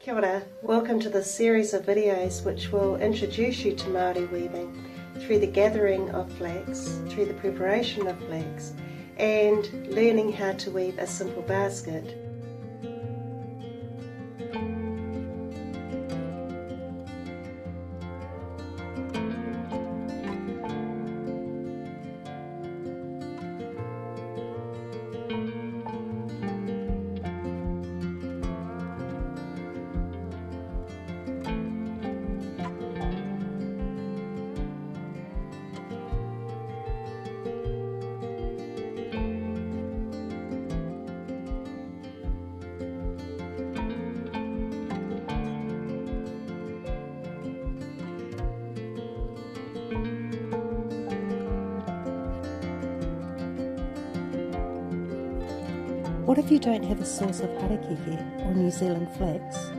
Kia ora. Welcome to this series of videos which will introduce you to Māori weaving through the gathering of flax, through the preparation of flax, and learning how to weave a simple basket. What if you don't have a source of harakeke or New Zealand flax?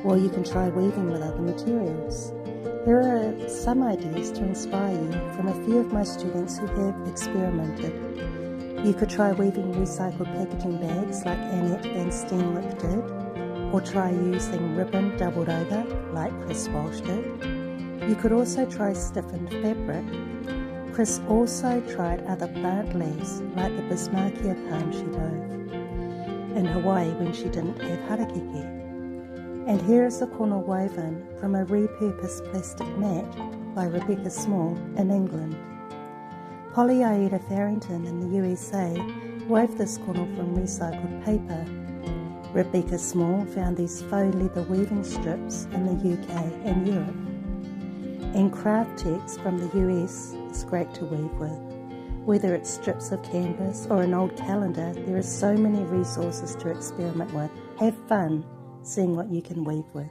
Well, you can try weaving with other materials. Here are some ideas to inspire you from a few of my students who have experimented. You could try weaving recycled packaging bags like Annette Van Steenwyk did, or try using ribbon doubled over like Chris Walsh did. You could also try stiffened fabric. Chris also tried other plant leaves like the Bismarckia palm she wove in Hawaii when she didn't have harakeke. And here is a corner woven from a repurposed plastic mat by Rebecca Small in England. Polly Aida Farrington in the USA wove this corner from recycled paper. Rebecca Small found these faux leather weaving strips in the UK and Europe. And Craftex from the US is great to weave with. Whether it's strips of canvas or an old calendar, there are so many resources to experiment with. Have fun seeing what you can weave with.